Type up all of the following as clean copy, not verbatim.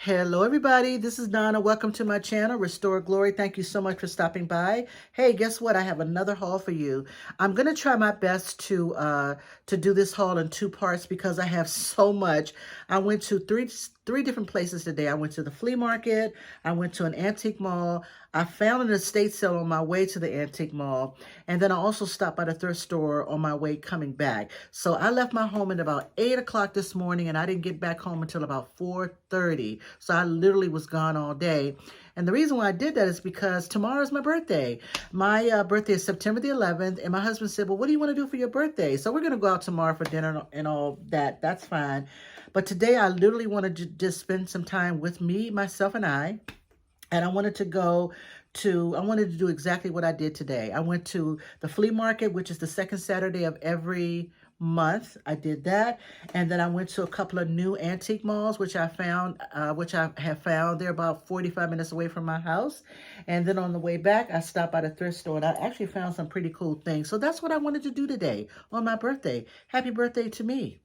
Hello everybody, this is Donna. Welcome to my channel, Restore Glory. Thank you so much for stopping by. Hey, guess what? I have another haul for you. I'm going to try my best to do this haul in two parts because I have so much. I went to three different places today. I went to the flea market, I went to an antique mall, I found an estate sale on my way to the antique mall, and then I also stopped by the thrift store on my way coming back. So I left my home at about 8 o'clock this morning, and I didn't get back home until about 4:30. So I literally was gone all day. And the reason why I did that is because tomorrow's my birthday. My birthday is September the 11th, and my husband said, well, what do you want to do for your birthday? So we're going to go out tomorrow for dinner and all that. That's fine. But today I literally wanted to just spend some time with me, myself, and I. And I wanted to do exactly what I did today. I went to the flea market, which is the second Saturday of every month. I did that. And then I went to a couple of new antique malls, which I have found. They're about 45 minutes away from my house. And then on the way back, I stopped by the thrift store and I actually found some pretty cool things. So that's what I wanted to do today on my birthday. Happy birthday to me.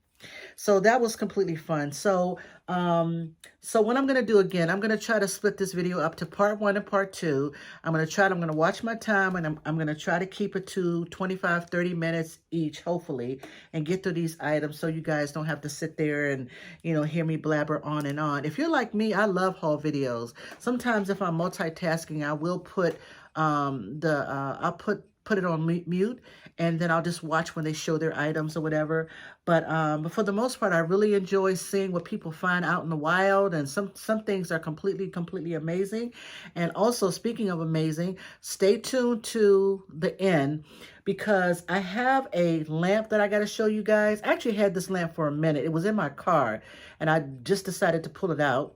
So that was completely fun. So what I'm going to do again, I'm going to try to split this video up to part 1 and part 2. I'm going to watch my time, and I'm going to try to keep it to 25-30 minutes each, hopefully, and get through these items so you guys don't have to sit there and, hear me blabber on and on. If you're like me, I love haul videos. Sometimes if I'm multitasking, I will put I'll put it on mute, and then I'll just watch when they show their items or whatever. But for the most part, I really enjoy seeing what people find out in the wild, and some things are completely amazing. And also, speaking of amazing, stay tuned to the end because I have a lamp that I got to show you guys. I actually had this lamp for a minute. It was in my car, and I just decided to pull it out.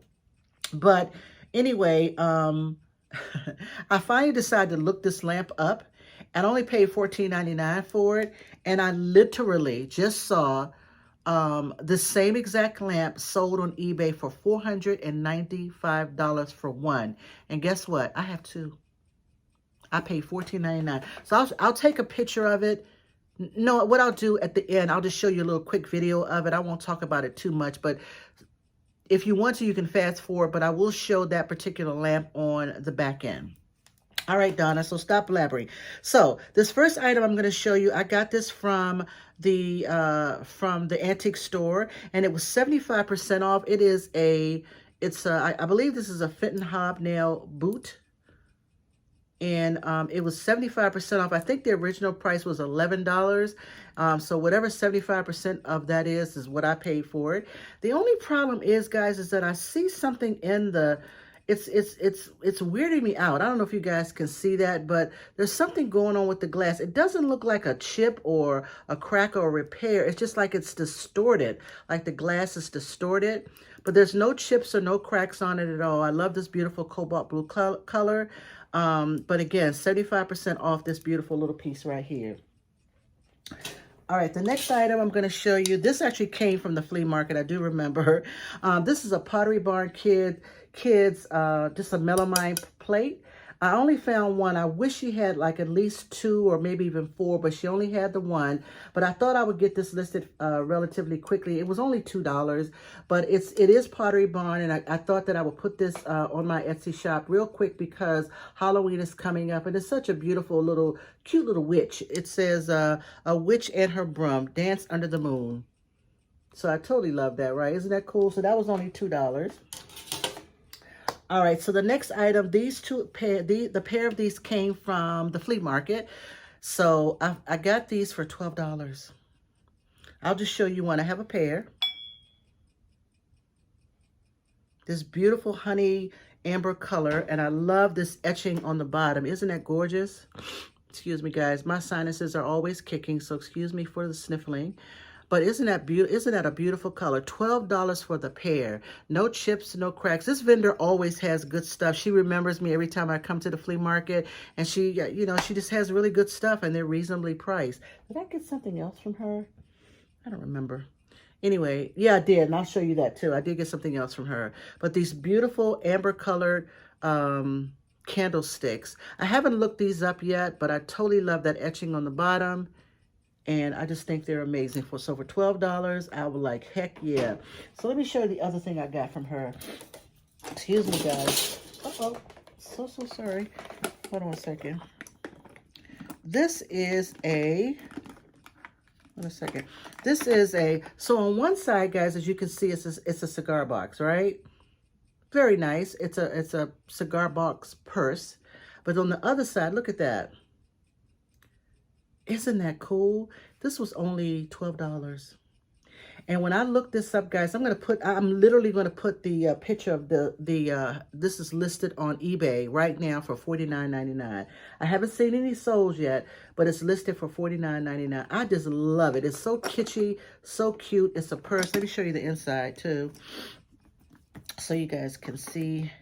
But anyway, I finally decided to look this lamp up. I only paid $14.99 for it, and I literally just saw the same exact lamp sold on eBay for $495 for one. And guess what? I have two. I paid $14.99. So I'll take a picture of it. No, what I'll do at the end, I'll just show you a little quick video of it. I won't talk about it too much, but if you want to, you can fast forward, but I will show that particular lamp on the back end. All right, Donna, so stop blabbering. So this first item I'm going to show you, I got this from the antique store, and it was 75% off. I believe this is a fit and hobnail boot, and it was 75% off. I think the original price was $11. So whatever 75% of that is what I paid for it. The only problem is, guys, is that I see something in the it's weirding me out. I don't know if you guys can see that, but there's something going on with the glass. It doesn't look like a chip or a crack or a repair. It's just like it's distorted, like the glass is distorted. But there's no chips or no cracks on it at all. I love this beautiful cobalt blue color. But again, 75% off this beautiful little piece right here. All right, the next item I'm going to show you, this actually came from the flea market. I do remember. This is a Pottery Barn Kids, just a melamine plate. I only found one. I wish she had like at least 2 or maybe even 4, but she only had the one. But I thought I would get this listed relatively quickly. It was only $2, but it is Pottery Barn, and I thought that I would put this on my Etsy shop real quick because Halloween is coming up, and it's such a beautiful cute little witch. It says a witch and her broom dance under the moon. So I totally love that, right? Isn't that cool? So that was only $2. All right, so the next item, the pair of these came from the flea market. So I got these for $12. I'll just show you one. I have a pair. This beautiful honey amber color, and I love this etching on the bottom. Isn't that gorgeous? Excuse me, guys. My sinuses are always kicking, so excuse me for the sniffling. But isn't that a beautiful color? $12 for the pair. No chips, no cracks. This vendor always has good stuff. She remembers me every time I come to the flea market, and she just has really good stuff, and they're reasonably priced. Did I get something else from her? I don't remember. Anyway, yeah, I did, and I'll show you that too. I did get something else from her. But these beautiful amber colored candlesticks. I haven't looked these up yet, but I totally love that etching on the bottom. And I just think they're amazing. For $12, I was like, heck yeah. So let me show you the other thing I got from her. Excuse me, guys. Uh-oh. So sorry. Hold on a second. This is a... Hold on a second. This is a... So on one side, guys, as you can see, it's a cigar box, right? Very nice. It's a cigar box purse. But on the other side, look at that. Isn't that cool? This was only $12. And when I look this up, guys, I'm literally going to put the picture of this is listed on eBay right now for $49.99. I haven't seen any souls yet, but it's listed for $49.99. I just love it. It's so kitschy, so cute. It's a purse. Let me show you the inside too, so you guys can see.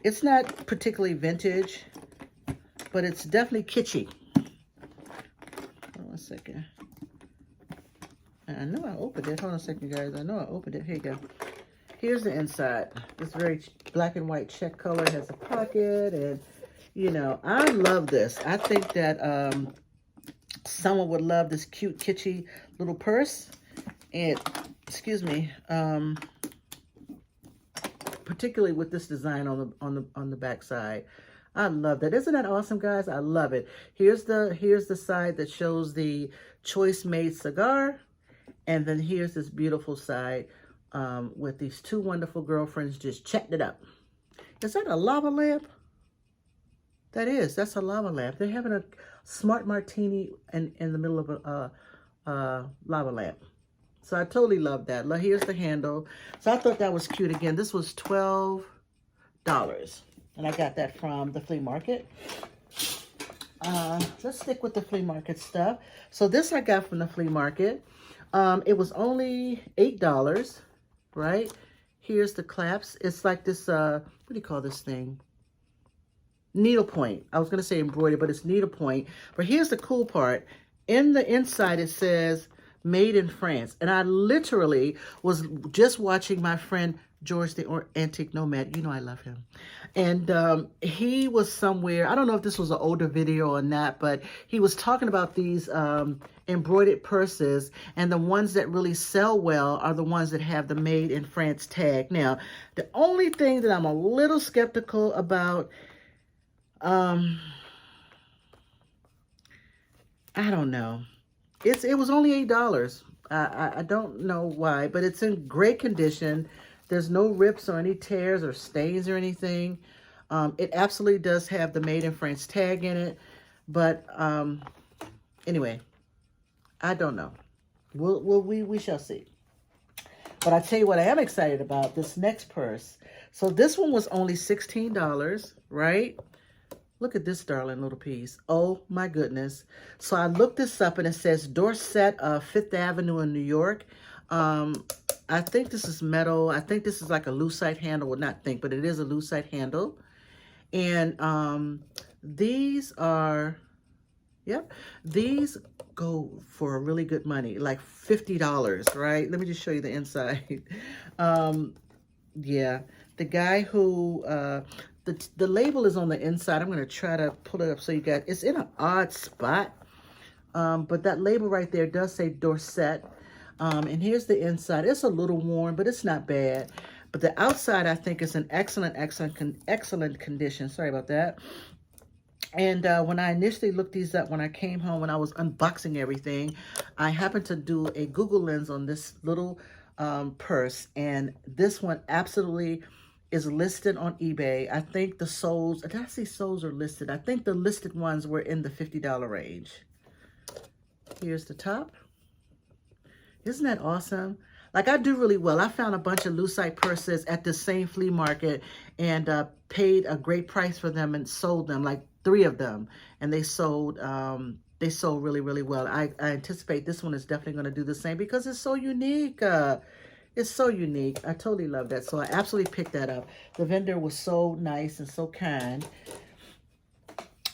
It's not particularly vintage, but it's definitely kitschy. Hold on a second. I know I opened it. Hold on a second, guys. I know I opened it. Here you go. Here's the inside. It's very black and white check color. It has a pocket. And, you know, I love this. I think that someone would love this cute, kitschy little purse. And, excuse me, particularly with this design on the back side. I love that. Isn't that awesome, guys? I love it. Here's the side that shows the choice made cigar. And then here's this beautiful side with these two wonderful girlfriends just chatting it up. Is that a lava lamp? That is. That's a lava lamp. They're having a smart martini in the middle of a lava lamp. So I totally love that. Here's the handle. So I thought that was cute. Again, this was $12. And I got that from the flea market. Let's stick with the flea market stuff. So this I got from the flea market. It was only $8, right? Here's the clasps. It's like this, what do you call this thing? Needlepoint. I was going to say embroidery, but it's needlepoint. But here's the cool part. In the inside, it says made in France. And I literally was just watching my friend George the Antique Nomad. You know I love him. And he was somewhere, I don't know if this was an older video or not, but he was talking about these embroidered purses, and the ones that really sell well are the ones that have the made in France tag. Now, the only thing that I'm a little skeptical about, I don't know. It was only $8. I don't know why, but it's in great condition. There's no rips or any tears or stains or anything. It absolutely does have the Made in France tag in it. But anyway, I don't know. We shall see. But I tell you what I am excited about, this next purse. So this one was only $16, right? Look at this darling little piece. Oh my goodness. So I looked this up and it says Dorset, Fifth Avenue in New York. I think this is metal. I think this is like a lucite handle. Well, not think, but it is a lucite handle. And these are, yep, these go for really good money, like $50, right? Let me just show you the inside. Yeah, the guy who, the label is on the inside. I'm going to try to pull it up so you guys, it's in an odd spot. But that label right there does say Dorset. And here's the inside. It's a little worn, but it's not bad. But the outside, I think, is in excellent condition. Sorry about that. And when I initially looked these up, when I came home, when I was unboxing everything, I happened to do a Google lens on this little purse. And this one absolutely is listed on eBay. I think the soles, did I see soles are listed? I think the listed ones were in the $50 range. Here's the top. Isn't that awesome? Like, I do really well. I found a bunch of lucite purses at the same flea market and paid a great price for them and sold them, like 3 of them. And they sold really, really well. I anticipate this one is definitely going to do the same because it's so unique. It's so unique. I totally love that. So I absolutely picked that up. The vendor was so nice and so kind.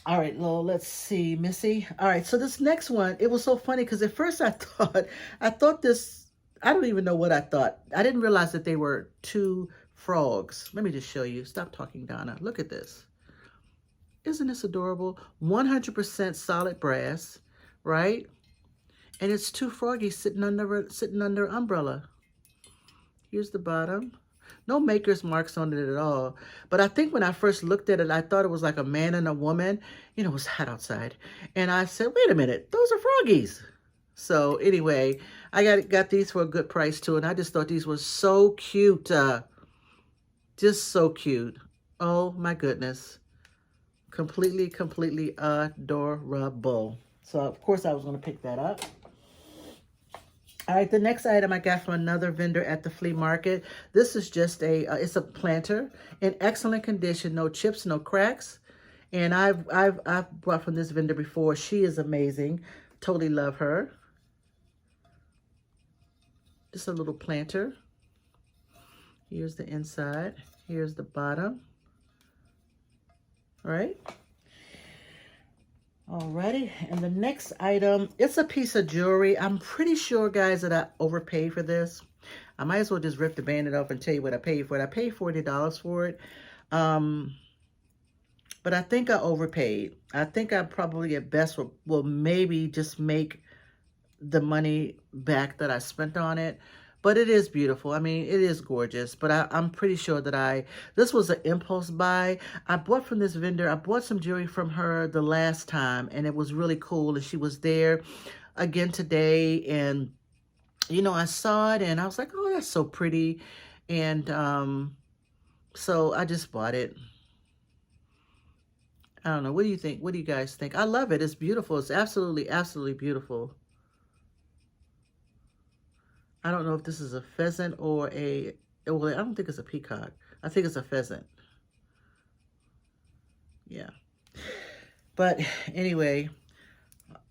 All right, well, let's see, Missy. All right, so this next one, it was so funny because at first I thought this, I don't even know what I thought. I didn't realize that they were 2 frogs. Let me just show you. Stop talking, Donna. Look at this. Isn't this adorable? 100% solid brass, right? And it's 2 froggies sitting under umbrella. Here's the bottom. No maker's marks on it at all. But I think when I first looked at it, I thought it was like a man and a woman. You know, it was hot outside. And I said, wait a minute, those are froggies. So anyway, I got these for a good price too. And I just thought these were so cute. Just so cute. Oh my goodness. Completely adorable. So of course I was going to pick that up. All right, the next item I got from another vendor at the flea market. This is just it's a planter in excellent condition, no chips, no cracks. And I've bought from this vendor before. She is amazing. Totally love her. Just a little planter. Here's the inside. Here's the bottom. All right. Alrighty, and the next item, it's a piece of jewelry. I'm pretty sure, guys, that I overpaid for this. I might as well just rip the bandit off and tell you what I paid for it. I paid $40 for it. But I think I overpaid. I think I probably at best will maybe just make the money back that I spent on it. But it is beautiful. I mean, it is gorgeous. But I'm pretty sure that this was an impulse buy. I bought from this vendor. I bought some jewelry from her the last time, and it was really cool. And she was there again today. And, you know, I saw it, and I was like, oh, that's so pretty. And so I just bought it. I don't know. What do you think? What do you guys think? I love it. It's beautiful. It's absolutely beautiful. I don't know if this is a pheasant or well, I don't think it's a peacock. I think it's a pheasant. Yeah. But anyway,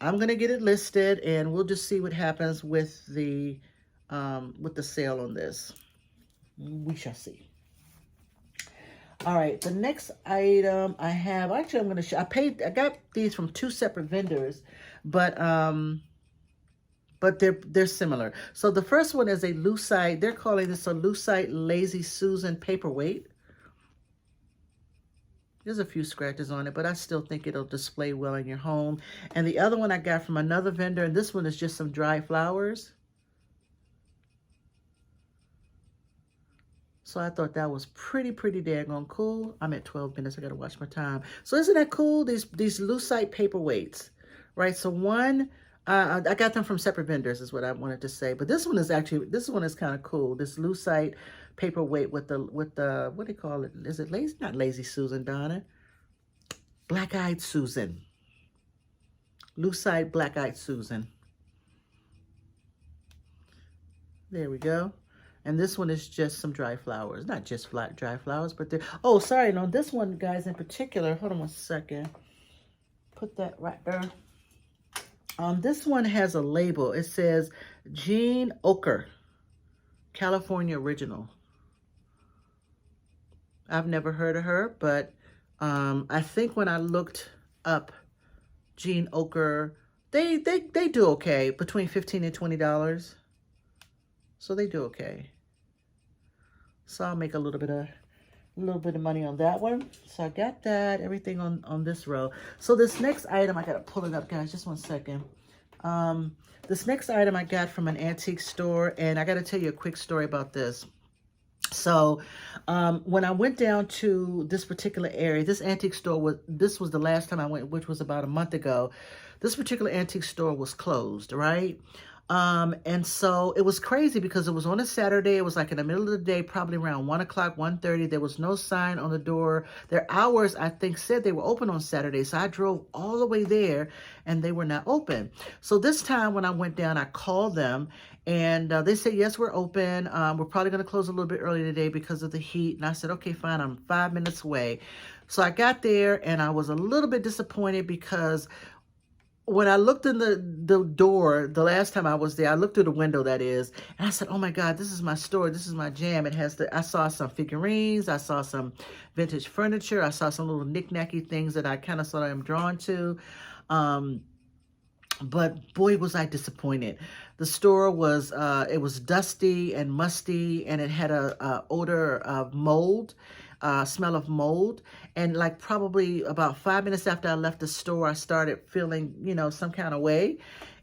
I'm going to get it listed and we'll just see what happens with the sale on this. We shall see. All right, the next item I have, actually I'm going to show, I got these from two separate vendors, but they're similar. So the first one is a lucite. They're calling this a lucite Lazy Susan paperweight. There's a few scratches on it, but I still think it'll display well in your home. And the other one I got from another vendor, and this one is just some dried flowers. So I thought that was pretty daggone cool. I'm at 12 minutes. I got to watch my time. So isn't that cool? These lucite paperweights, right? So one... I got them from separate vendors is what I wanted to say. But this one is kind of cool. This lucite paperweight with the, what do you call it? Is it lazy? Not Lazy Susan, Donna. Black-eyed Susan. Lucite Black-eyed Susan. There we go. And this one is just some dry flowers. Not just dry flowers, but they're... Oh, sorry. No, this one, guys, in particular. Hold on one second. Put that right there. This one has a label. It says Jean Oker, California Original. I've never heard of her, but I think when I looked up Jean Oker, they do okay, between $15 and $20. So they do okay. So I'll make a little bit of money on that one. So I got that, everything on this row. So this next item, I gotta pull it up, guys, just one second. This next item I got from an antique store, and I gotta tell you a quick story about this. So when I went down to this particular area, this antique store this was the last time I went, which was about a month ago. This particular antique store was closed, right? And so it was crazy because it was on a Saturday. It was like in the middle of the day, probably around 1 o'clock, 1:30. There was no sign on the door. Their hours, I think, said they were open on Saturday. So I drove all the way there and they were not open. So this time when I went down, I called them and they said, yes, we're open. We're probably going to close a little bit early today because of the heat. And I said, okay, fine. I'm 5 minutes away. So I got there and I was a little bit disappointed because when I looked in the door, the last time I was there, I looked through the window, that is, and I said, oh my God, this is my store. This is my jam. It has I saw some figurines. I saw some vintage furniture. I saw some little knick-knacky things that I kind of sort of am drawn to. But boy, was I disappointed. The store was, it was dusty and musty, and it had a odor of mold. Smell of mold. And like probably about 5 minutes after I left the store, I started feeling, you know, some kind of way.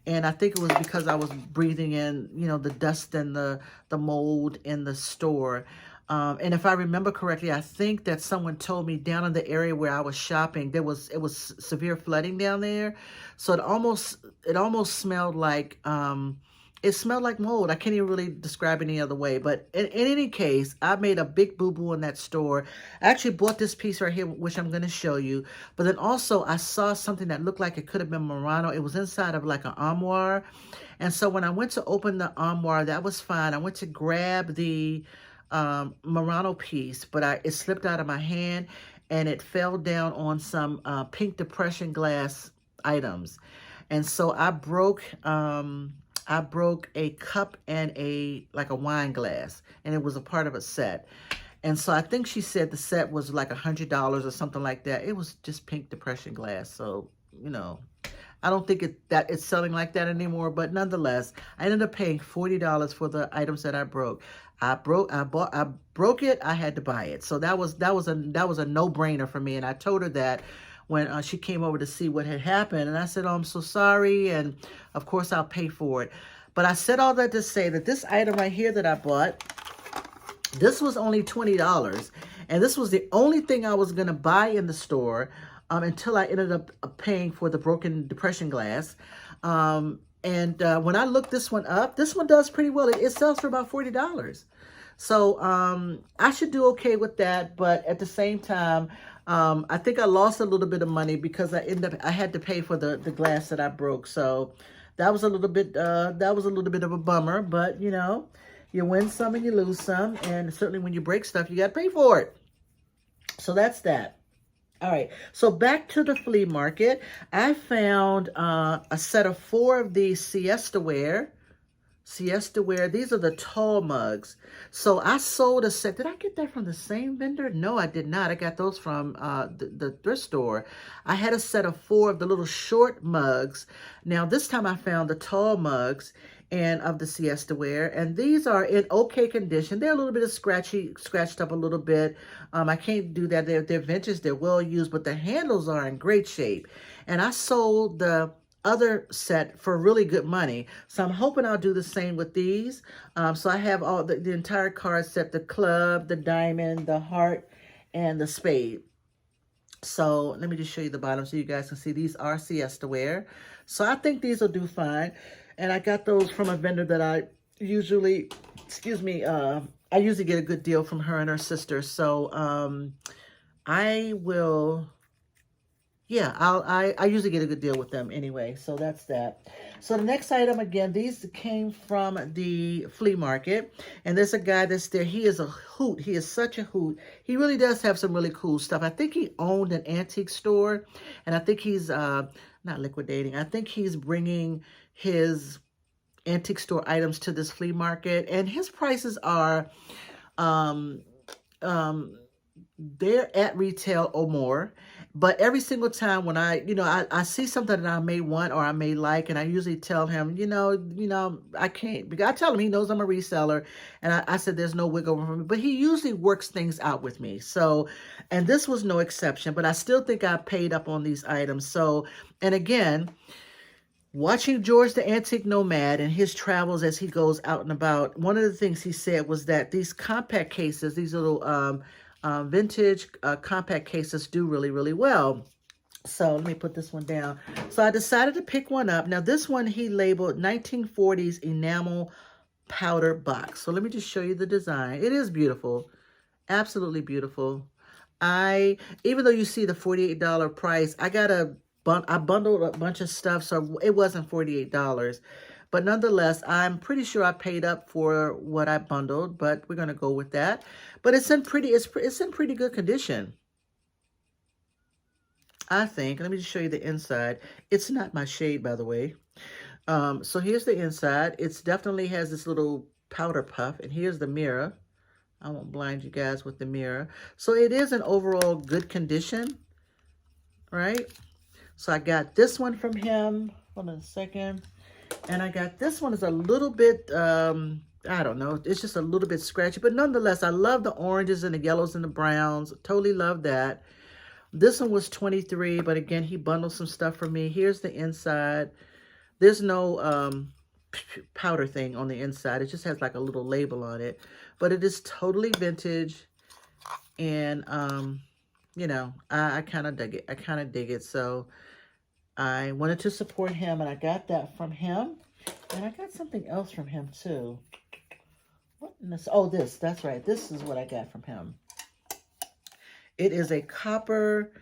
And I think it was because I was breathing in, you know, the dust and the mold in the store. And if I remember correctly, I think that someone told me down in the area where I was shopping, it was severe flooding down there. So it almost smelled like it smelled like mold. I can't even really describe it any other way. But in any case, I made a big boo-boo in that store. I actually bought this piece right here, which I'm going to show you. But then also I saw something that looked like it could have been Murano. It was inside of like an armoire. And so when I went to open the armoire, that was fine. I went to grab the Murano piece, but it slipped out of my hand and it fell down on some pink depression glass items. And so I broke a cup and like a wine glass, and it was a part of a set. And so I think she said the set was like $100 or something like that. It was just pink depression glass. So, you know, I don't think that it's selling like that anymore, but nonetheless, I ended up paying $40 for the items that I broke. I broke it. I had to buy it. So that was a no-brainer for me. And I told her that when she came over to see what had happened. And I said, oh, I'm so sorry. And of course, I'll pay for it. But I said all that to say that this item right here that I bought, this was only $20. And this was the only thing I was going to buy in the store until I ended up paying for the broken depression glass. And when I looked this one up, this one does pretty well. It sells for about $40. So I should do okay with that. But at the same time, I think I lost a little bit of money because I had to pay for the glass that I broke. So that was a little bit of a bummer. But you know, you win some and you lose some, and certainly when you break stuff, you got to pay for it. So that's that. All right, so back to the flea market. I found a set of 4 of these siesta ware. These are the tall mugs. So I sold a set. Did I get that from the same vendor? No, I did not. I got those from the thrift store. I had a set of 4 of the little short mugs. Now, this time I found the tall mugs and of the siesta ware, and these are in okay condition. They're a little bit of scratched up a little bit. I can't do that. They're vintage, they're well used, but the handles are in great shape. And I sold the other set for really good money. So I'm hoping I'll do the same with these. So I have all the entire card set, the club, the diamond, the heart, and the spade. So let me just show you the bottom so you guys can see these are siesta ware. So I think these will do fine. And I got those from a vendor that I usually, I usually get a good deal from her and her sister. So I will, yeah, I usually get a good deal with them anyway. So that's that. So the next item, again, these came from the flea market. And there's a guy that's there. He is a hoot. He is such a hoot. He really does have some really cool stuff. I think he owned an antique store. And I think he's not liquidating. I think he's bringing his antique store items to this flea market, and his prices are they're at retail or more. But every single time when I see something that I may want or I may like, and I usually tell him, I can't, because I tell him, he knows I'm a reseller, and I said there's no wiggle room for me, but he usually works things out with me. So, and this was no exception, but I still think I paid up on these items. So, and again, watching George the Antique Nomad and his travels as he goes out and about, one of the things he said was that these compact cases, these little vintage compact cases do really, really well. So let me put this one down. So I decided to pick one up. Now this one he labeled 1940s enamel powder box. So let me just show you the design. It is beautiful. Absolutely beautiful. Even though you see the $48 price, I bundled a bunch of stuff, so it wasn't $48. But nonetheless, I'm pretty sure I paid up for what I bundled, but we're going to go with that. But it's in pretty good condition, I think. Let me just show you the inside. It's not my shade, by the way. So here's the inside. It definitely has this little powder puff, and here's the mirror. I won't blind you guys with the mirror. So it is an overall good condition, right? So I got this one from him. Hold on a second. And I got this one is a little bit, I don't know. It's just a little bit scratchy. But nonetheless, I love the oranges and the yellows and the browns. Totally love that. This one was $23. But again, he bundled some stuff for me. Here's the inside. There's no powder thing on the inside. It just has like a little label on it. But it is totally vintage. And, you know, I kind of dig it. I kind of dig it. So I wanted to support him, and I got that from him. And I got something else from him, too. What in this? Oh, this. That's right. This is what I got from him. It is a copper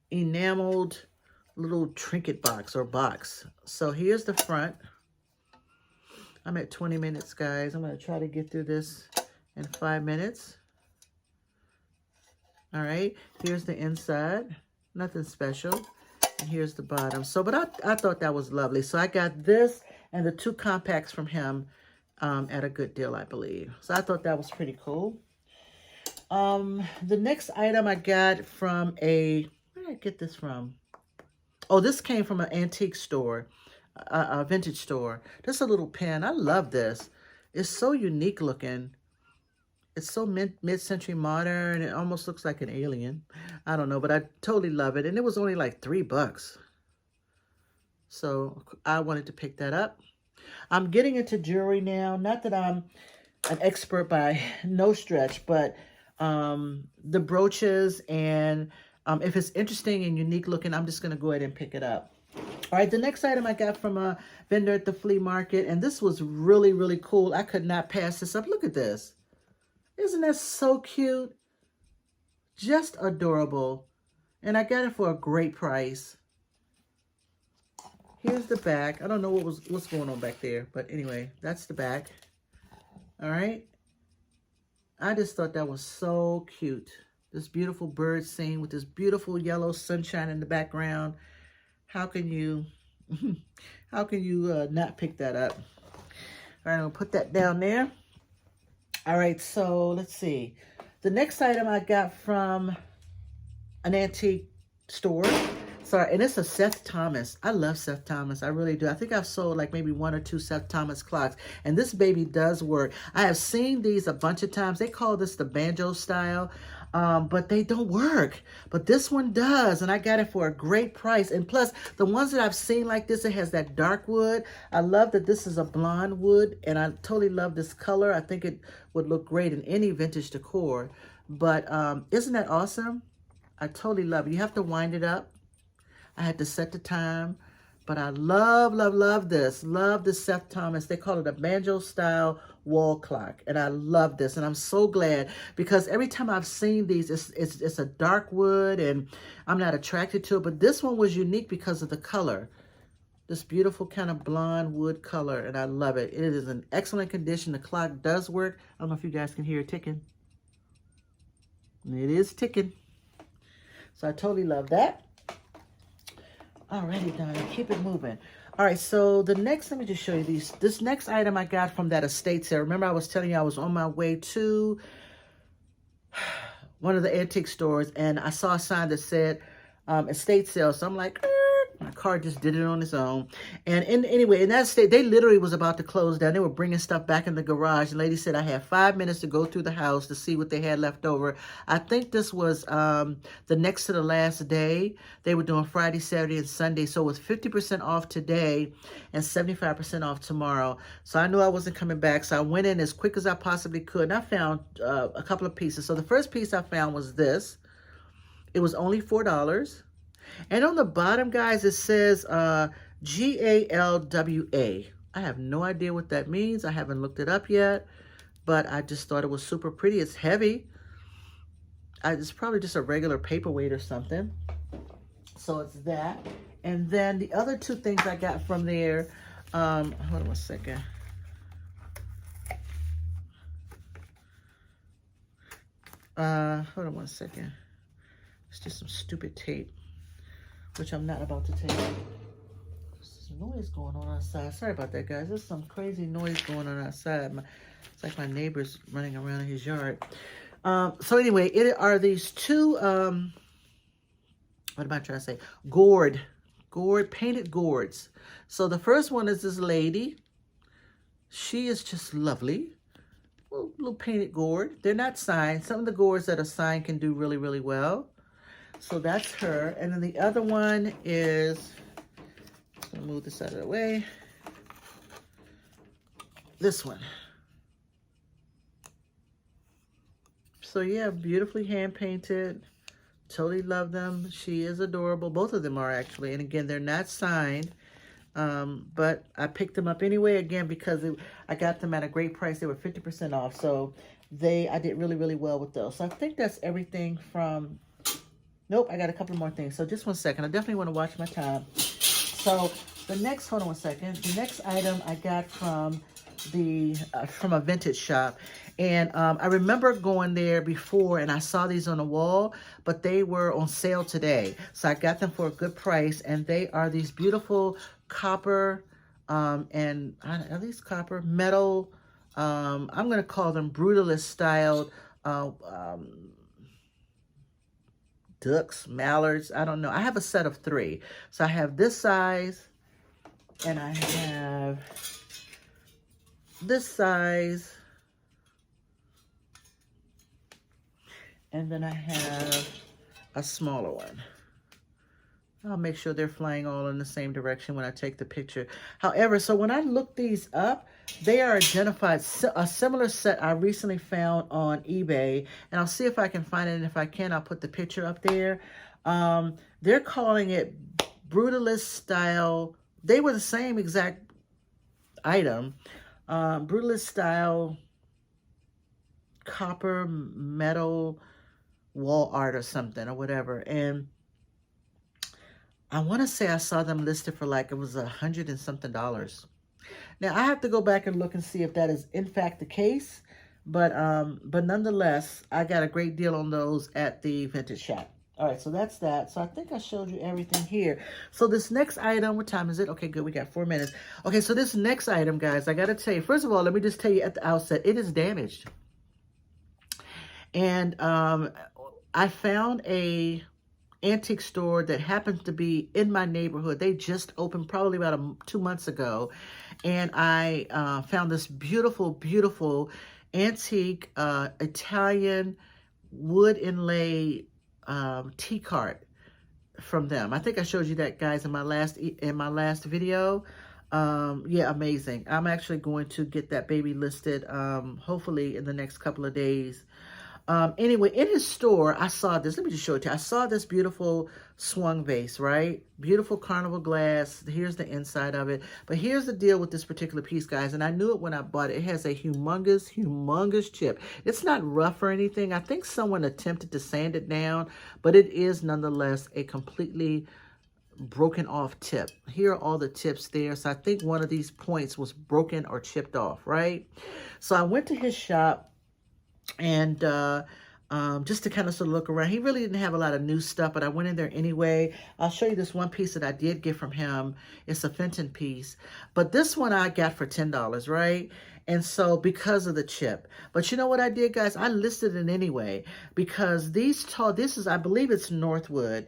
enameled little trinket box or box. So here's the front. I'm at 20 minutes, guys. I'm going to try to get through this in 5 minutes. All right. Here's the inside. Nothing special. And here's the bottom. So, but I thought that was lovely. So I got this and the 2 compacts from him at a good deal, I believe. So I thought that was pretty cool. The next item I got from where did I get this from? Oh, this came from an antique store, a vintage store. This is a little pen. I love this. It's so unique looking. It's so mid-century modern. It almost looks like an alien. I don't know, but I totally love it. And it was only like $3. So I wanted to pick that up. I'm getting into jewelry now. Not that I'm an expert by no stretch, but the brooches and if it's interesting and unique looking, I'm just going to go ahead and pick it up. All right, the next item I got from a vendor at the flea market, and this was really, really cool. I could not pass this up. Look at this. Isn't that so cute? Just adorable. And I got it for a great price. Here's the back. I don't know what's going on back there, but anyway, that's the back. All right. I just thought that was so cute. This beautiful bird scene with this beautiful yellow sunshine in the background. How can you not pick that up? All right, I'm gonna put that down there. All right, so let's see. The next item I got from an antique store. Sorry, and it's a Seth Thomas. I love Seth Thomas. I really do. I think I've sold like maybe 1 or 2 Seth Thomas clocks. And this baby does work. I have seen these a bunch of times. They call this the banjo style, but they don't work. But this one does, and I got it for a great price. And plus, the ones that I've seen like this, it has that dark wood. I love that this is a blonde wood, and I totally love this color. I think it would look great in any vintage decor. But isn't that awesome? I totally love it. You have to wind it up. I had to set the time, but I love, love, love this. Love this Seth Thomas. They call it a banjo style wall clock, and I love this. And I'm so glad because every time I've seen these, it's a dark wood, and I'm not attracted to it. But this one was unique because of the color, this beautiful kind of blonde wood color, and I love it. It is in excellent condition. The clock does work. I don't know if you guys can hear it ticking. It is ticking. So I totally love that. Alrighty, Donna, keep it moving. All right, so the next, let me just show you these. This next item I got from that estate sale. Remember I was telling you I was on my way to one of the antique stores, and I saw a sign that said estate sale. So I'm like, my car just did it on its own. And anyway, in that state, they literally was about to close down. They were bringing stuff back in the garage. The lady said I had 5 minutes to go through the house to see what they had left over. I think this was the next to the last day. They were doing Friday, Saturday, and Sunday. So it was 50% off today and 75% off tomorrow. So I knew I wasn't coming back. So I went in as quick as I possibly could. And I found a couple of pieces. So the first piece I found was this. It was only $4. And on the bottom, guys, it says GALWA. I have no idea what that means. I haven't looked it up yet, but I just thought it was super pretty. It's heavy. It's probably just a regular paperweight or something. So it's that. And then the other 2 things I got from there, hold on one second. Hold on one second. It's just some stupid tape, which I'm not about to take. There's some noise going on outside. Sorry about that, guys. There's some crazy noise going on outside. It's like my neighbor's running around in his yard. So anyway, it are these 2, what am I trying to say? Painted gourds. So the first one is this lady. She is just lovely. Little painted gourd. They're not signed. Some of the gourds that are signed can do really, really well. So that's her. And then the other one is, I'm going to move this out of the way. this one. So yeah, beautifully hand painted. Totally love them. She is adorable. Both of them are actually. And again, they're not signed. But I picked them up anyway, again, because I got them at a great price. They were 50% off. So I did really, really well with those. So I think that's everything from, nope, I got a couple more things. So just one second. I definitely want to watch my time. So the next, hold on one second. The next item I got from from a vintage shop. And I remember going there before and I saw these on the wall, but they were on sale today. So I got them for a good price, and they are these beautiful copper and are these copper metal, I'm going to call them brutalist styled ducks, mallards, I don't know. I have a set of 3. So I have this size, and I have this size, and then I have a smaller one. I'll make sure they're flying all in the same direction when I take the picture. However, so when I look these up, they are identified. A similar set I recently found on eBay, and I'll see if I can find it, and if I can, I'll put the picture up there. They're calling it brutalist style. They were the same exact item. Brutalist style copper metal wall art or something or whatever. And I want to say I saw them listed for like, it was $100 and something. Now I have to go back and look and see if that is in fact the case, but nonetheless, I got a great deal on those at the vintage shop. All right, so that's that. So I think I showed you everything here. So this next item, what time is it? Okay, good, we got 4 minutes. Okay, so this next item, guys, I got to tell you, first of all, let me just tell you at the outset, it is damaged. And I found a antique store that happens to be in my neighborhood. They just opened probably about 2 months ago. And I found this beautiful, beautiful antique Italian wood inlay tea cart from them. I think I showed you that, guys, in my last video. Yeah, amazing. I'm actually going to get that baby listed hopefully in the next couple of days. Anyway, in his store, I saw this. Let me just show it to you. I saw this beautiful swung vase, right? Beautiful carnival glass. Here's the inside of it. But here's the deal with this particular piece, guys. And I knew it when I bought it. It has a humongous, humongous chip. It's not rough or anything. I think someone attempted to sand it down, but it is nonetheless a completely broken off tip. Here are all the tips there. So I think one of these points was broken or chipped off, right? So I went to his shop, and just to kind of sort of look around. He really didn't have a lot of new stuff, but I went in there anyway. I'll show you this one piece that I did get from him. It's a Fenton piece, but this one I got for $10, right? And so because of the chip. But you know what I did, guys? I listed it anyway, because this is, I believe it's Northwood.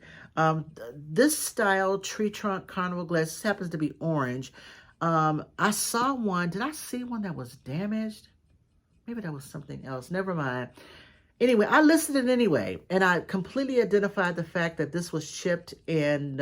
This style tree trunk carnival glass, this happens to be orange. I saw one. Did I see one that was damaged? Maybe that was something else. Never mind. Anyway, I listed it anyway, and I completely identified the fact that this was chipped, and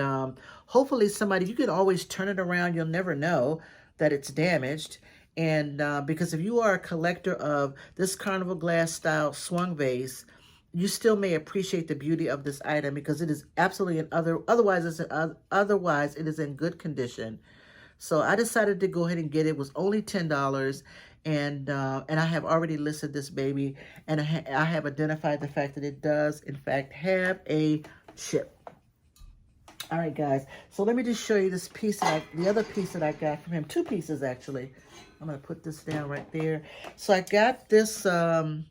hopefully somebody, you can always turn it around. You'll never know that it's damaged. And because if you are a collector of this carnival glass style swung vase, you still may appreciate the beauty of this item, because it is absolutely otherwise it is in good condition. So I decided to go ahead and get it. It was only $10. And I have already listed this baby, and I have identified the fact that it does, in fact, have a chip. All right, guys. So let me just show you this piece, the other piece that I got from him. 2 pieces, actually. I'm going to put this down right there. So I got this Fenton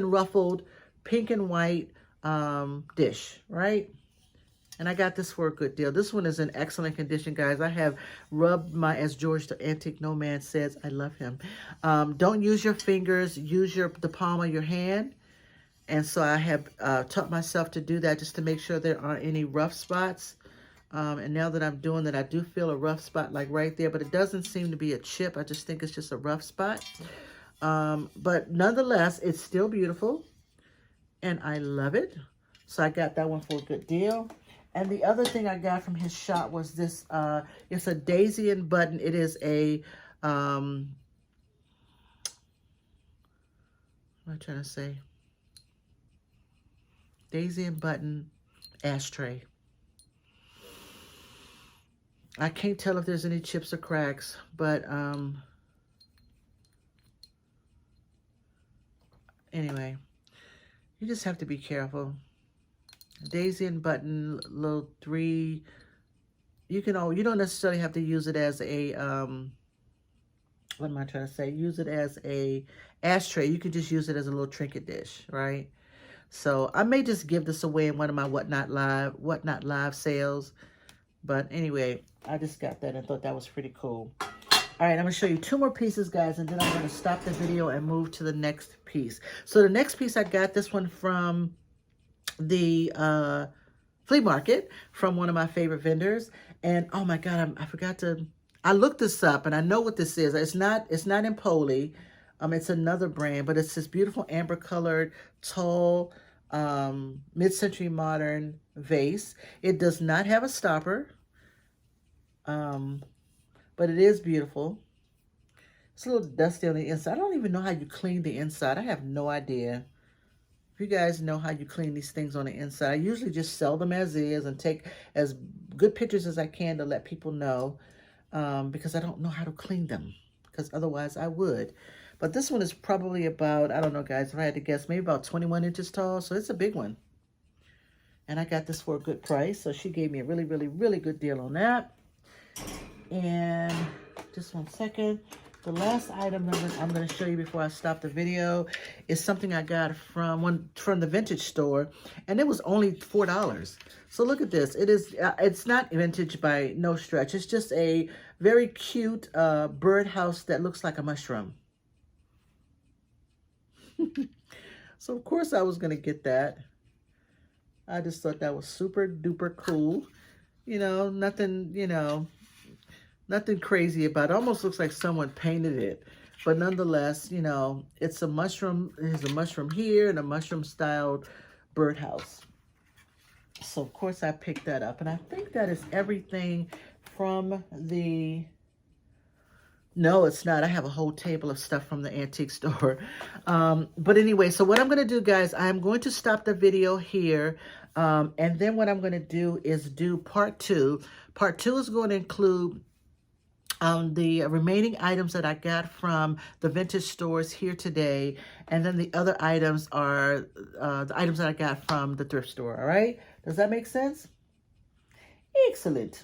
ruffled pink and white dish, right? And I got this for a good deal. This one is in excellent condition, guys. I have rubbed as George the Antique Nomad says, I love him. Don't use your fingers, use the palm of your hand. And so I have taught myself to do that, just to make sure there aren't any rough spots. And now that I'm doing that, I do feel a rough spot like right there, but it doesn't seem to be a chip. I just think it's just a rough spot. But nonetheless, it's still beautiful, and I love it. So I got that one for a good deal. And the other thing I got from his shop was this, it's a daisy and button. It is a, what am I trying to say? Daisy and button ashtray. I can't tell if there's any chips or cracks, but anyway, you just have to be careful. Daisy and button, little 3. You don't necessarily have to use it as a what am I trying to say? Use it as a ashtray. You could just use it as a little trinket dish, right? So I may just give this away in one of my Whatnot Live sales. But anyway, I just got that and thought that was pretty cool. All right, I'm going to show you 2 more pieces, guys, and then I'm going to stop the video and move to the next piece. So the next piece, I got this one from the flea market from one of my favorite vendors. And oh my God, I forgot to, I looked this up and I know what this is. It's not in Poly. It's another brand, but it's this beautiful amber colored, tall, mid-century modern vase. It does not have a stopper, but it is beautiful. It's a little dusty on the inside. I don't even know how you clean the inside. I have no idea. If you guys know how you clean these things on the inside, I usually just sell them as is and take as good pictures as I can to let people know, because I don't know how to clean them, because otherwise I would. But this one is probably about, I don't know, guys, if I had to guess, maybe about 21 inches tall. So it's a big one. And I got this for a good price. So she gave me a really, really, really good deal on that. And just one second. The last item I'm going to show you before I stop the video is something I got from the vintage store. And it was only $4. So look at this. It's not vintage by no stretch. It's just a very cute birdhouse that looks like a mushroom. So of course I was going to get that. I just thought that was super duper cool. Nothing crazy about it. Almost looks like someone painted it. But nonetheless, it's a mushroom. There's a mushroom here and a mushroom styled birdhouse. So of course I picked that up. And I think that is everything from the... No, it's not. I have a whole table of stuff from the antique store. But anyway, so what I'm going to do, guys, I'm going to stop the video here. And then what I'm going to do is do part 2. Part 2 is going to include the remaining items that I got from the vintage stores here today. And then the other items are the items that I got from the thrift store. All right? Does that make sense? Excellent.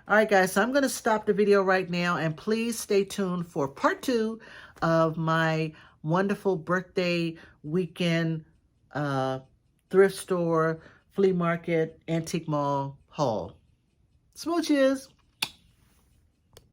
All right, guys, so I'm going to stop the video right now, and please stay tuned for part 2 of my wonderful birthday weekend thrift store, flea market, antique mall haul. Smooches.